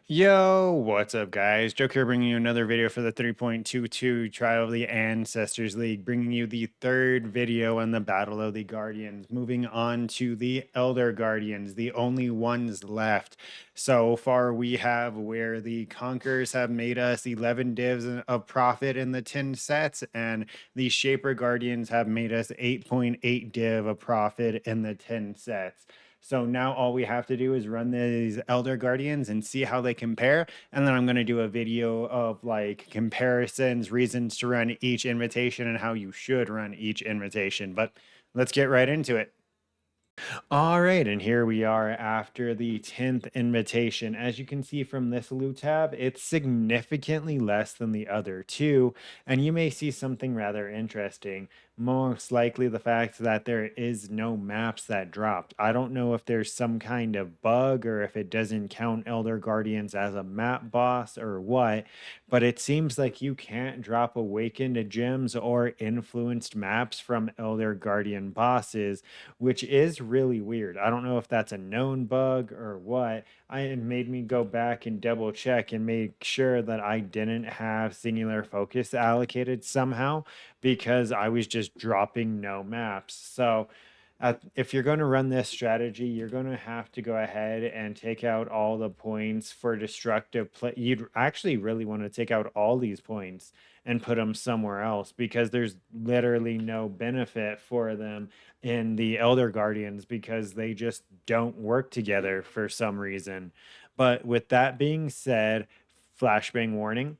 Yo, what's up, guys? Joke here, bringing you another video for the 3.22 Trial of the Ancestors League, bringing you the third video on the Battle of the Guardians. Moving on to the Elder Guardians, the only ones left. So far, we have where the Conquerors have made us 11 divs of profit in the 10 sets, and the Shaper Guardians have made us 8.8 div of profit in the 10 sets. So now all we have to do is run these Elder Guardians and see how they compare. And then I'm going to do a video of like comparisons, reasons to run each invitation, and how you should run each invitation. But let's get right into it. All right, and here we are after the 10th invitation. As you can see from this loot tab, it's significantly less than the other two, and you may see something rather interesting. Most likely the fact that there is no maps that dropped. I don't know if there's some kind of bug or if it doesn't count Elder Guardians as a map boss or what, but it seems like you can't drop awakened gems or influenced maps from Elder Guardian bosses, which is really weird. I don't know if that's a known bug or what. It made me go back and double check and make sure that I didn't have singular focus allocated somehow because I was just dropping no maps. So if you're going to run this strategy, you're going to have to go ahead and take out all the points for destructive play. You'd actually really want to take out all these points and put them somewhere else because there's literally no benefit for them in the Elder Guardians because they just don't work together for some reason. But with that being said, flashbang warning,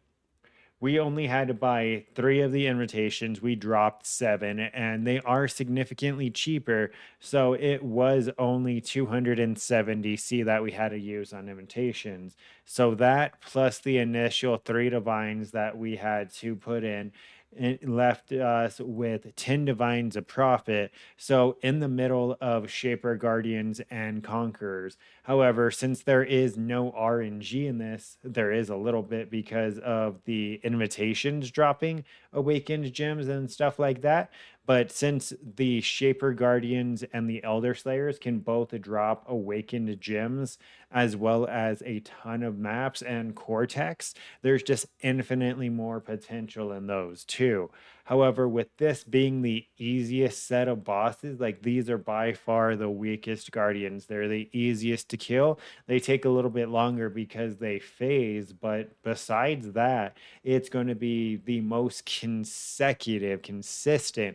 we only had to buy 3 of the invitations. We dropped 7, and they are significantly cheaper. So it was only 270 C that we had to use on invitations. So that plus the initial 3 divines that we had to put in, it left us with 10 divines of profit. So in the middle of Shaper Guardians and Conquerors. However, since there is no RNG in this, there is a little bit because of the invitations dropping awakened gems and stuff like that. But since the Shaper Guardians and the Elder Slayers can both drop awakened gems as well as a ton of maps and Cortex, there's just infinitely more potential in those too. However, with this being the easiest set of bosses, like these are by far the weakest guardians. They're the easiest to kill. They take a little bit longer because they phase, but besides that, it's going to be the most consistent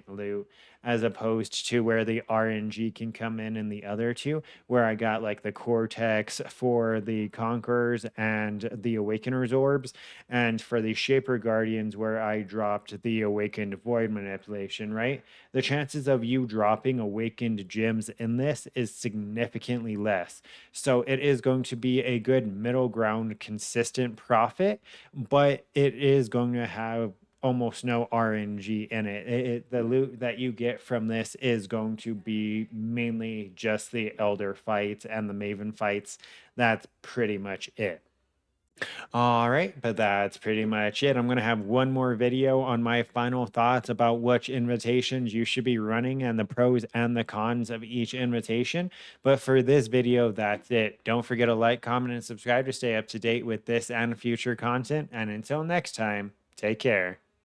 loot as opposed to where the RNG can come in the other two, where I got like the Cortex for the Conquerors and the Awakeners orbs, and for the Shaper Guardians, where I dropped the Awakened Void Manipulation, right? The chances of you dropping Awakened Gems in this is significantly less. So it is going to be a good middle ground, consistent profit, but it is going to have almost no RNG in it. The loot that you get from this is going to be mainly just the Elder fights and the Maven fights. That's pretty much it. All right, but that's pretty much it. I'm going to have one more video on my final thoughts about which invitations you should be running and the pros and the cons of each invitation. But for this video, that's it. Don't forget to like, comment, and subscribe to stay up to date with this and future content. And until next time, take care.